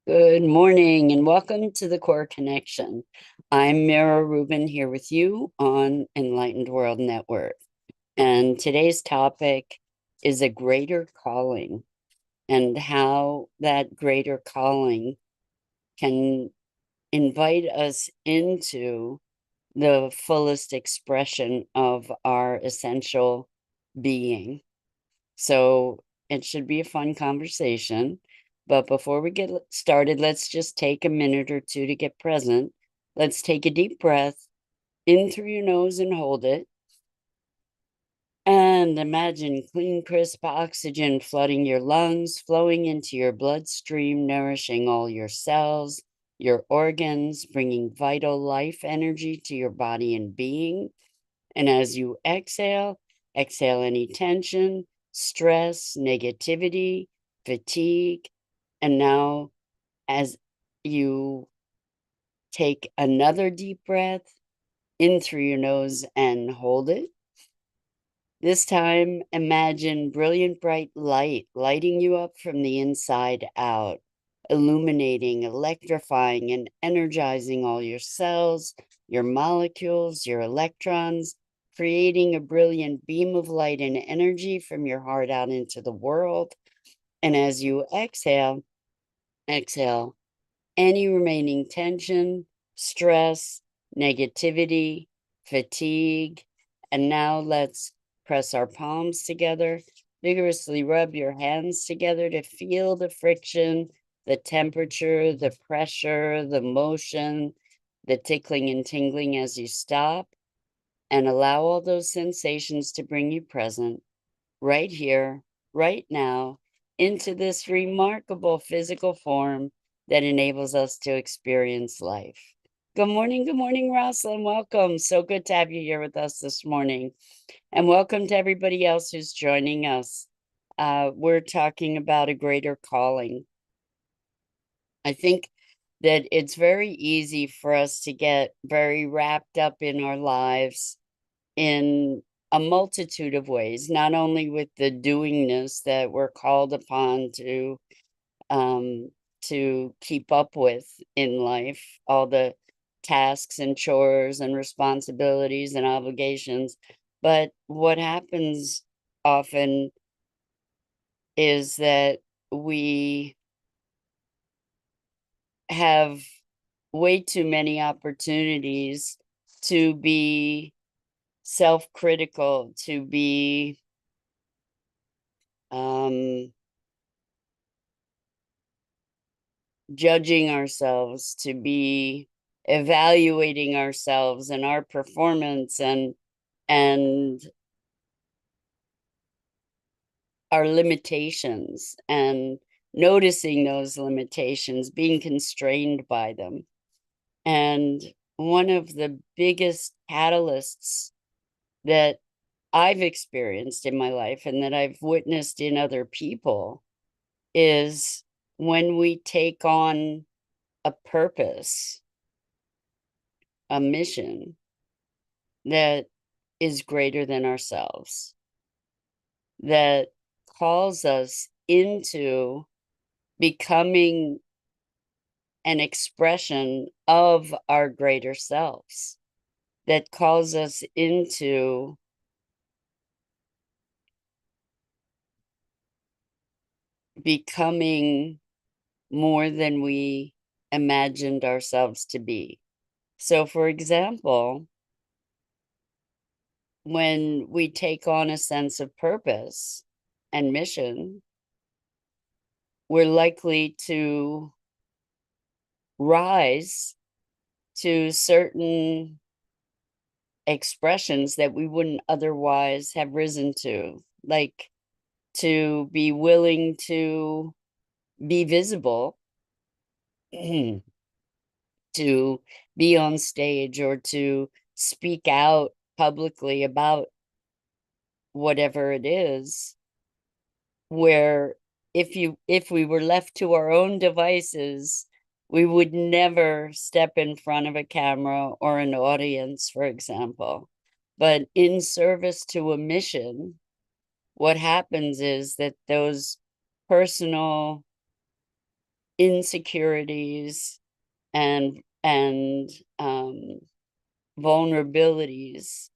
Good morning and welcome to the Core Connection. I'm Mira Rubin here with you on Enlightened World Network. And today's topic is a greater calling and how that greater calling can invite us into the fullest expression of our essential being. So it should be a fun conversation. But before we get started, let's just take a minute or two to get present. Let's take a deep breath in through your nose and hold it. And imagine clean, crisp oxygen flooding your lungs, flowing into your bloodstream, nourishing all your cells, your organs, bringing vital life energy to your body and being. And as you exhale, exhale any tension, stress, negativity, fatigue. And now, as you take another deep breath in through your nose and hold it, this time imagine brilliant bright light lighting you up from the inside out, illuminating, electrifying, and energizing all your cells, your molecules, your electrons, creating a brilliant beam of light and energy from your heart out into the world. And as you exhale, exhale any remaining tension, stress, negativity, fatigue. And now let's press our palms together, vigorously rub your hands together to feel the friction, the temperature, the pressure, the motion, the tickling and tingling as you stop, and allow all those sensations to bring you present right here, right now, into this remarkable physical form that enables us to experience life. Good morning, Rosalind. Welcome. So good to have you here with us this morning. And welcome to everybody else who's joining us. We're talking about a greater calling. I think that it's very easy for us to get very wrapped up in our lives in a multitude of ways, not only with the doingness that we're called upon um, to keep up with in life, all the tasks and chores and responsibilities and obligations. But what happens often is that we have way too many opportunities to be self-critical, to be um, judging ourselves, to be evaluating ourselves and our performance and our limitations and noticing those limitations, being constrained by them. And one of the biggest catalysts that I've experienced in my life and that I've witnessed in other people is when we take on a purpose, a mission that is greater than ourselves, that calls us into becoming an expression of our greater selves, that calls us into becoming more than we imagined ourselves to be. So, for example, when we take on a sense of purpose and mission, we're likely to rise to certain expressions that we wouldn't otherwise have risen to, like to be willing to be visible, to be on stage, or to speak out publicly about whatever it is, where if we were left to our own devices, we would never step in front of a camera or an audience, for example. But in service to a mission, what happens is that those personal insecurities and vulnerabilities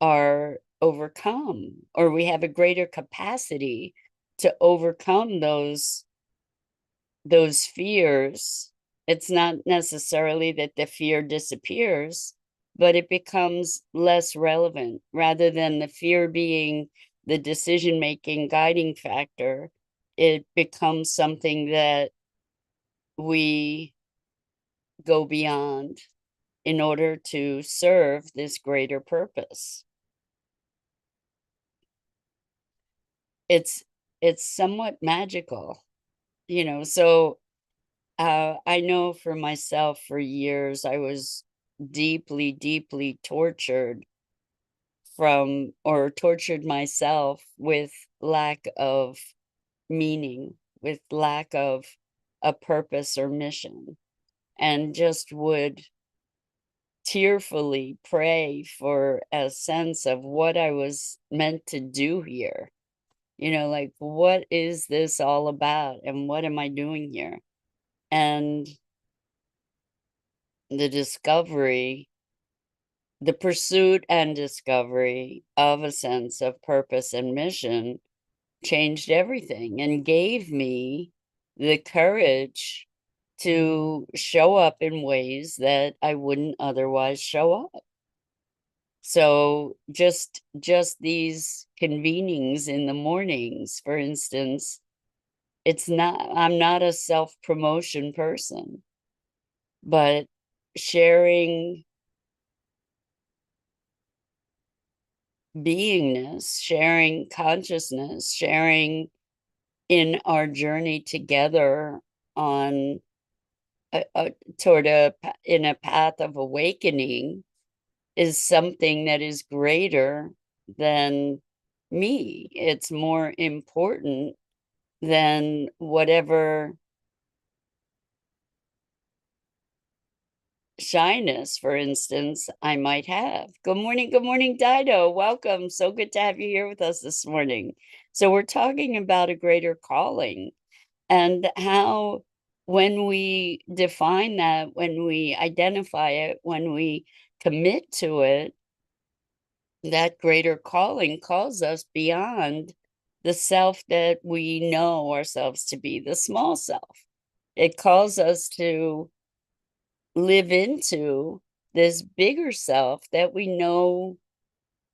are overcome, or we have a greater capacity to overcome those fears. It's not necessarily that the fear disappears, but it becomes less relevant rather than the fear being the decision making guiding factor. It becomes something that we go beyond in order to serve this greater purpose. It's it's somewhat magical, so I know for myself for years I was deeply, deeply tortured from, or tortured myself with lack of meaning, with lack of a purpose or mission, and just would tearfully pray for a sense of what I was meant to do here. Like, what is this all about? And what am I doing here? And the discovery, the pursuit and discovery of a sense of purpose and mission changed everything and gave me the courage to show up in ways that I wouldn't otherwise show up. So just these convenings in the mornings, for instance, I'm not a self-promotion person, but sharing beingness, sharing consciousness, sharing in our journey together on toward in a path of awakening is something that is greater than me. It's more important than whatever shyness, for instance, I might have. Good morning, Dido. Welcome. So good to have you here with us this morning. So, we're talking about a greater calling and how, when we define that, when we identify it, when we commit to it, that greater calling calls us beyond the self that we know ourselves to be, the small self. It calls us to live into this bigger self that we know,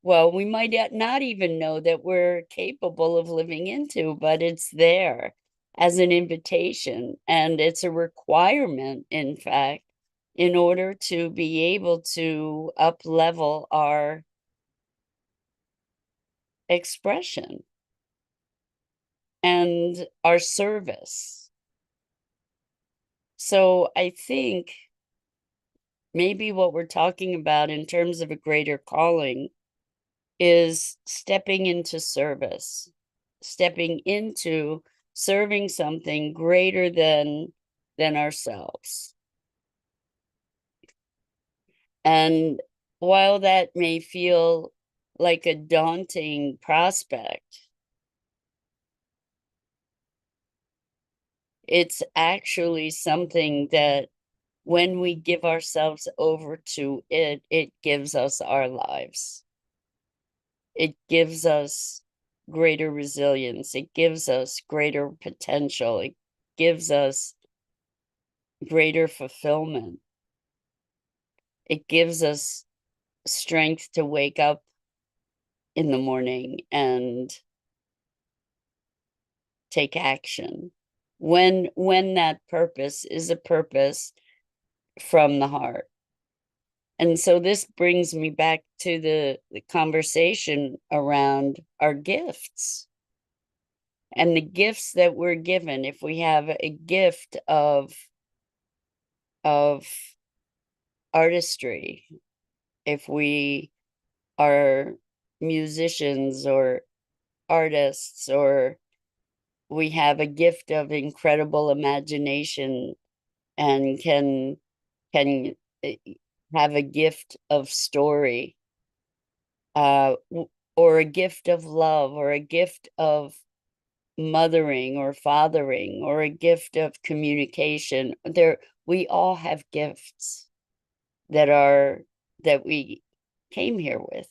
well, we might not even know that we're capable of living into, but it's there as an invitation. And it's a requirement, in fact, in order to be able to up level our expression and our service. So I think maybe what we're talking about in terms of a greater calling is stepping into service, stepping into serving something greater than ourselves. And while that may feel like a daunting prospect, it's actually something that when we give ourselves over to it, it gives us our lives. It gives us greater resilience. It gives us greater potential. It gives us greater fulfillment. It gives us strength to wake up in the morning and take action when that purpose is a purpose from the heart. And so this brings me back to the conversation around our gifts and the gifts that we're given. If we have a gift of artistry, if we are musicians or artists, or we have a gift of incredible imagination and can have a gift of story, or a gift of love, or a gift of mothering or fathering or a gift of communication. We all have gifts that we came here with.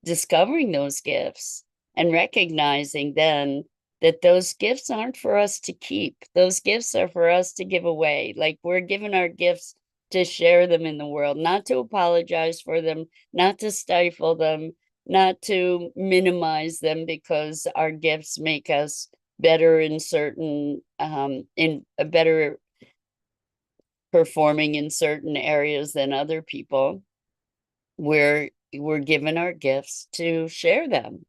Discovering those gifts and recognizing then that those gifts aren't for us to keep. Those gifts are for us to give away. Like, we're given our gifts to share them in the world, not to apologize for them, not to stifle them, not to minimize them because our gifts make us better in certain in a better performing in certain areas than other people. We're given our gifts to share them,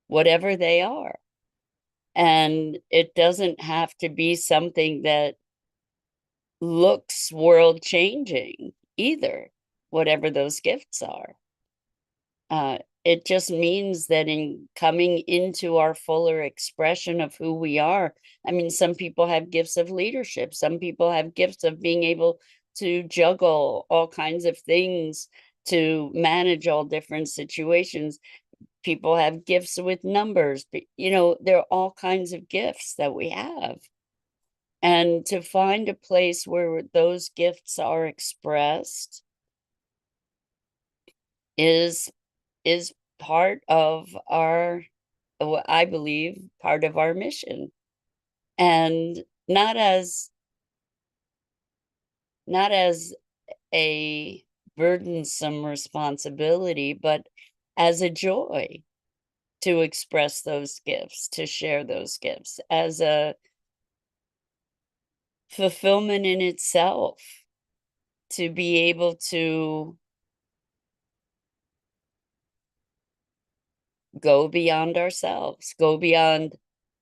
whatever they are. And it doesn't have to be something that looks world changing either, whatever those gifts are. It just means that in coming into our fuller expression of who we are, I mean, some people have gifts of leadership, some people have gifts of being able to juggle all kinds of things, to manage all different situations. People have gifts with numbers, there are all kinds of gifts that we have. And to find a place where those gifts are expressed is part of I believe, part of our mission. And not as a burdensome responsibility, but as a joy to express those gifts, to share those gifts, as a fulfillment in itself, to be able to go beyond ourselves, go beyond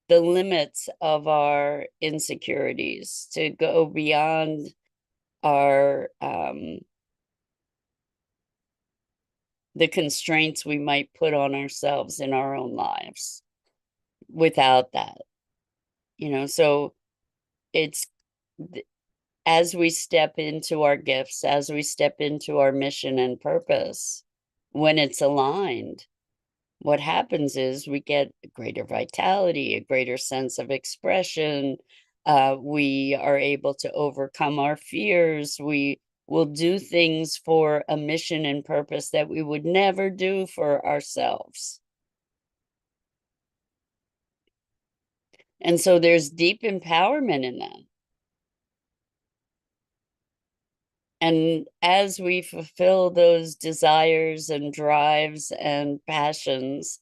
the limits of our insecurities, to go beyond our the constraints we might put on ourselves in our own lives without that. So it's as we step into our gifts, as we step into our mission and purpose, when it's aligned, what happens is we get a greater vitality, a greater sense of expression. We are able to overcome our fears. We will do things for a mission and purpose that we would never do for ourselves. And so there's deep empowerment in that. And as we fulfill those desires and drives and passions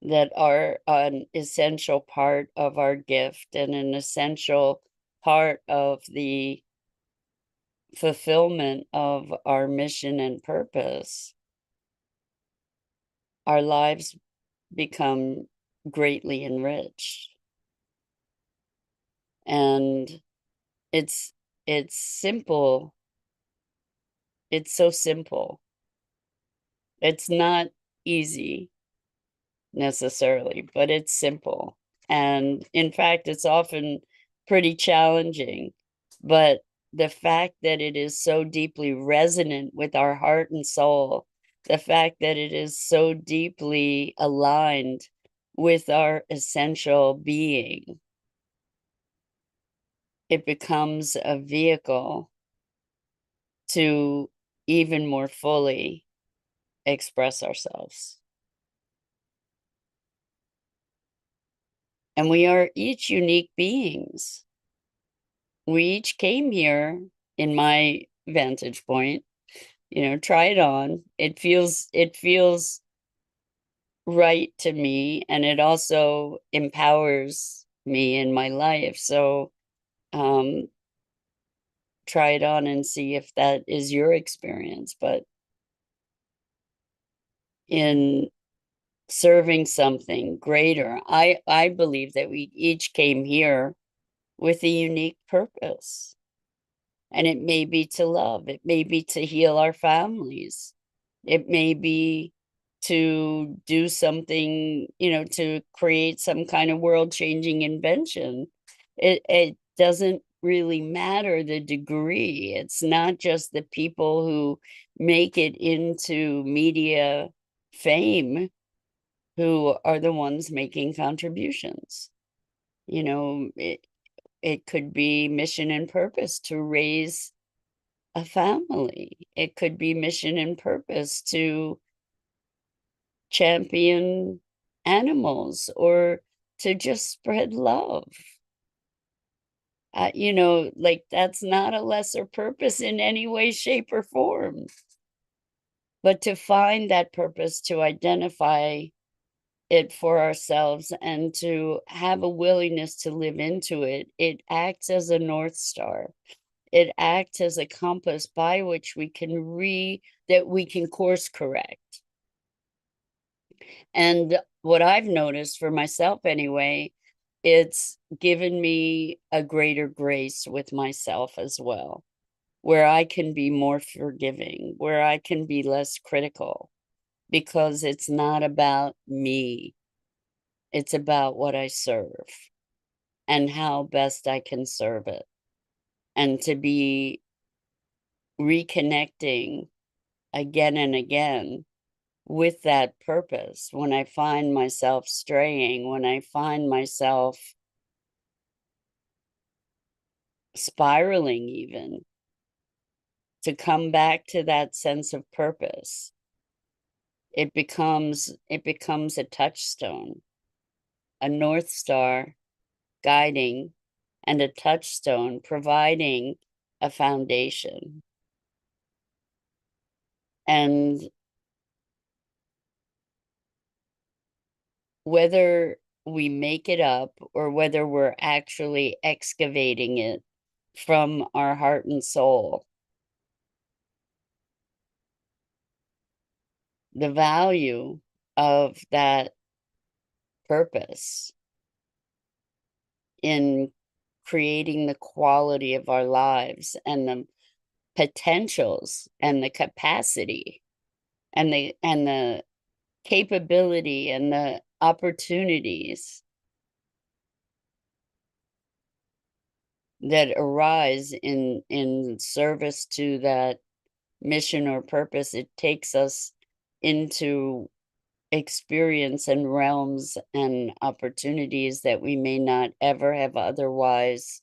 that are an essential part of our gift and an essential part of the fulfillment of our mission and purpose, our lives become greatly enriched. And it's simple. It's so simple. It's not easy necessarily, but it's simple. And in fact, it's often pretty challenging. But the fact that it is so deeply resonant with our heart and soul, the fact that it is so deeply aligned with our essential being, it becomes a vehicle to even more fully express ourselves. And we are each unique beings. We each came here, in my vantage point, try it on. It feels right to me, and it also empowers me in my life. So try it on and see if that is your experience. But in serving something greater, I believe that we each came here with a unique purpose. And it may be to love, it may be to heal our families, it may be to do something, to create some kind of world-changing invention. It doesn't really matter the degree. It's not just the people who make it into media fame who are the ones making contributions. It could be mission and purpose to raise a family. It could be mission and purpose to champion animals or to just spread love. Like that's not a lesser purpose in any way, shape, or form. But to find that purpose, to identify it for ourselves, and to have a willingness to live into it, it acts as a North Star. It acts as a compass by which we can course correct. And what I've noticed for myself anyway, it's given me a greater grace with myself as well, where I can be more forgiving, where I can be less critical, because it's not about me. It's about what I serve and how best I can serve it. And to be reconnecting again and again with that purpose when I find myself straying, when I find myself spiraling, even to come back to that sense of purpose. It becomes a touchstone, a North Star guiding, and a touchstone providing a foundation. And whether we make it up or whether we're actually excavating it from our heart and soul, the value of that purpose in creating the quality of our lives and the potentials and the capacity and the capability and the opportunities that arise in service to that mission or purpose. It takes us into experience and realms and opportunities that we may not ever have otherwise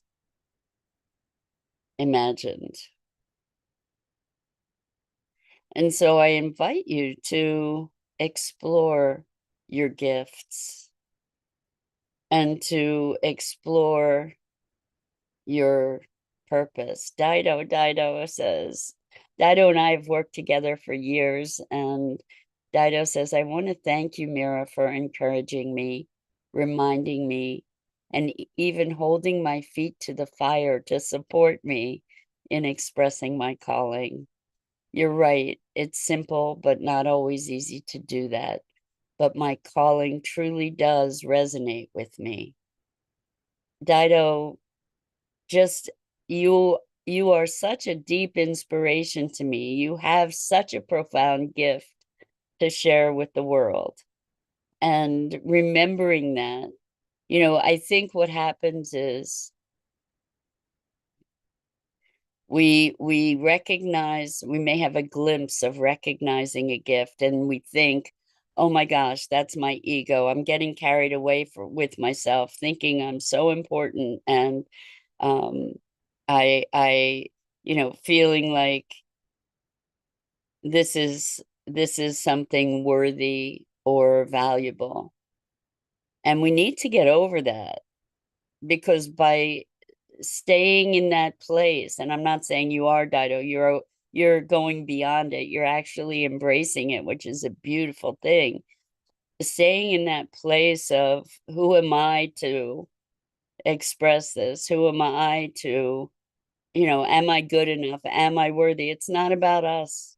imagined. And so I invite you to explore your gifts and to explore your purpose. Dido says, Dido and I have worked together for years, and Dido says, I want to thank you, Mira, for encouraging me, reminding me, and even holding my feet to the fire to support me in expressing my calling. You're right. It's simple, but not always easy to do that. But my calling truly does resonate with me. Dido, just you are such a deep inspiration to me. You have such a profound gift to share with the world. And remembering that, I think what happens is we recognize, we may have a glimpse of recognizing a gift, and we think, oh my gosh, that's my ego. I'm getting carried away with myself, thinking I'm so important, and um I feeling like this is something worthy or valuable. And we need to get over that, because by staying in that place, and I'm not saying you are, Dido, you're going beyond it, you're actually embracing it, which is a beautiful thing. Staying in that place of, who am I to express this? Who am I to, am I good enough? Am I worthy? It's not about us.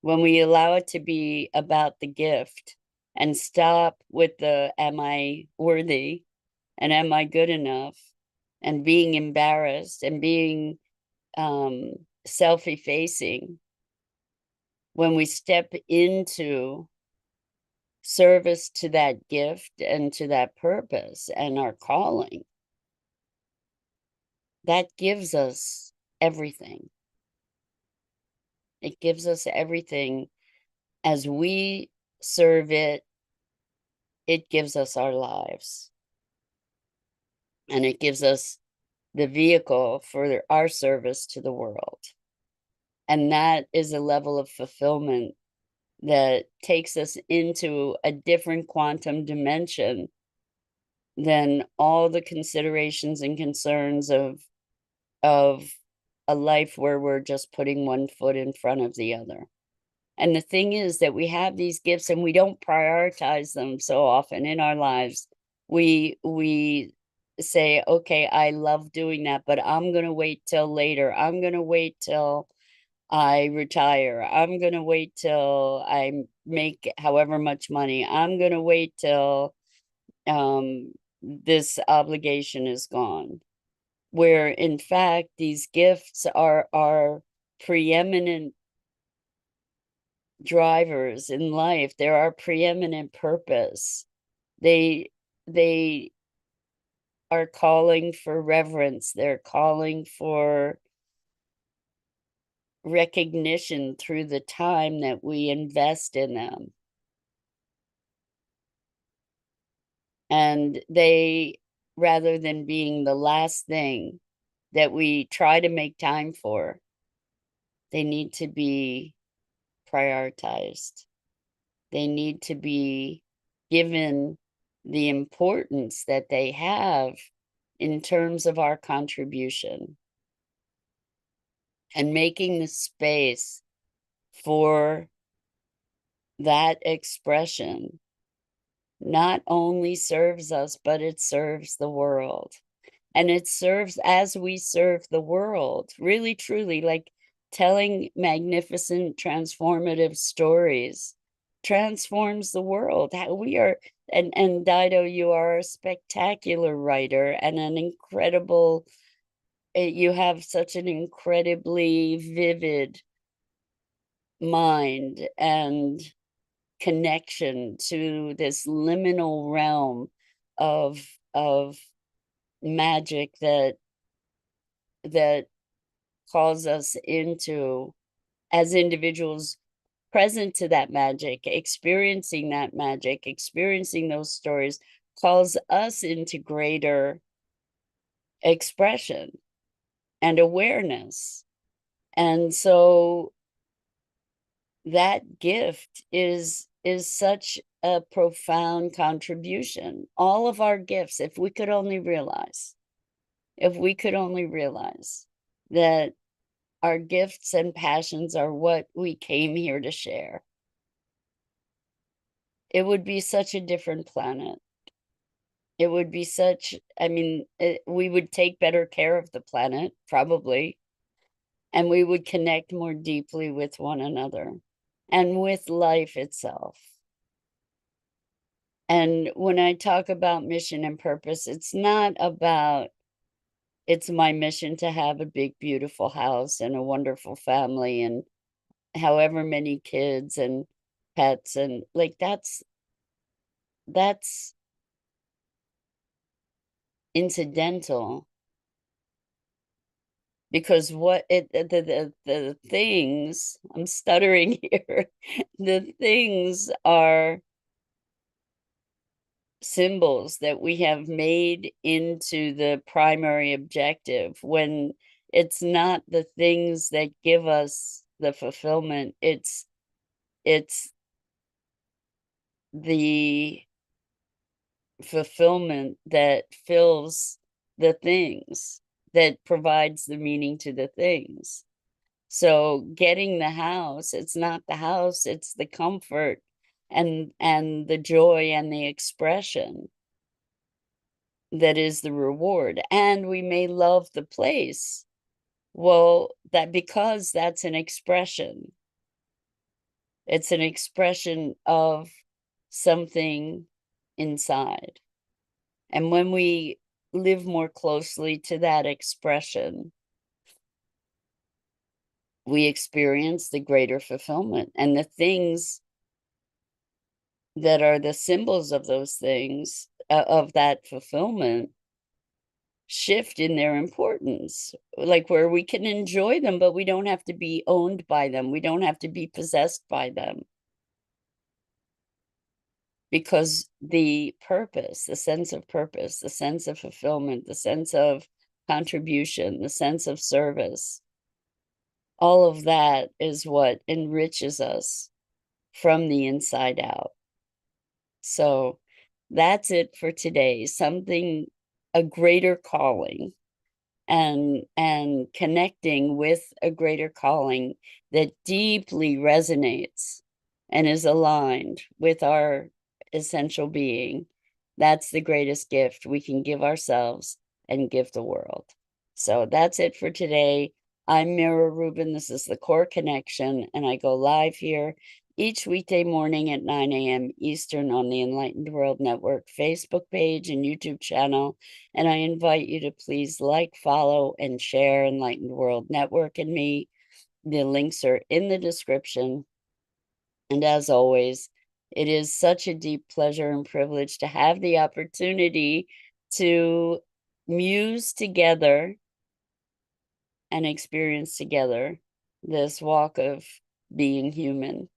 When we allow it to be about the gift and stop with the am I worthy and am I good enough and being embarrassed and being self-effacing, when we step into service to that gift and to that purpose and our calling, that gives us everything. It gives us everything. As we serve it, it gives us our lives. and it gives us the vehicle for our service to the world. And that is a level of fulfillment that takes us into a different quantum dimension than all the considerations and concerns of a life where we're just putting one foot in front of the other. And the thing is that we have these gifts and we don't prioritize them so often in our lives. We say, okay, I love doing that, but I'm going to wait till later. I'm going to wait till I retire. I'm going to wait till I make however much money. I'm going to wait till this obligation is gone. Where in fact, these gifts are preeminent drivers in life. They're our preeminent purpose. They are calling for reverence. They're calling for recognition through the time that we invest in them. And they, rather than being the last thing that we try to make time for, they need to be prioritized. They need to be given the importance that they have in terms of our contribution and making the space for that expression not only serves us, but it serves the world. And it serves as we serve the world, really, truly, like telling magnificent, transformative stories transforms the world. How we are, and Dido, you are a spectacular writer and an incredible, you have such an incredibly vivid mind and connection to this liminal realm of magic that calls us into, as individuals present to that magic, experiencing that magic, experiencing those stories, calls us into greater expression and awareness. And so that gift is such a profound contribution. All of our gifts, if we could only realize, if we could only realize that our gifts and passions are what we came here to share, it would be such a different planet. It would be such, I mean, we would take better care of the planet, probably, and we would connect more deeply with one another and with life itself. And when I talk about mission and purpose, it's not about, it's my mission to have a big, beautiful house and a wonderful family and however many kids and pets, and like that's incidental, because what it the things, I'm stuttering here, the things are symbols that we have made into the primary objective, when it's not the things that give us the fulfillment, it's the fulfillment that fills the things, that provides the meaning to the things. So getting the house, it's not the house, it's the comfort and the joy and the expression that is the reward. And we may love the place. Well, that, because that's an expression. It's an expression of something inside. And when we live more closely to that expression, we experience the greater fulfillment. And the things that are the symbols of those things, of that fulfillment, shift in their importance, like where we can enjoy them, but we don't have to be owned by them. We don't have to be possessed by them. because the purpose, the sense of purpose, the sense of fulfillment, the sense of contribution, the sense of service, all of that is what enriches us from the inside out. So that's it for today. Something, a greater calling, and connecting with a greater calling that deeply resonates and is aligned with our essential being. That's the greatest gift we can give ourselves and give the world. So that's it for today. I'm Mira Rubin. This is the Core Connection, and I go live here each weekday morning at 9 a.m. Eastern on the Enlightened World Network Facebook page and YouTube channel. And I invite you to please like, follow, and share Enlightened World Network and me. The links are in the description. And as always, it is such a deep pleasure and privilege to have the opportunity to muse together and experience together this walk of being human.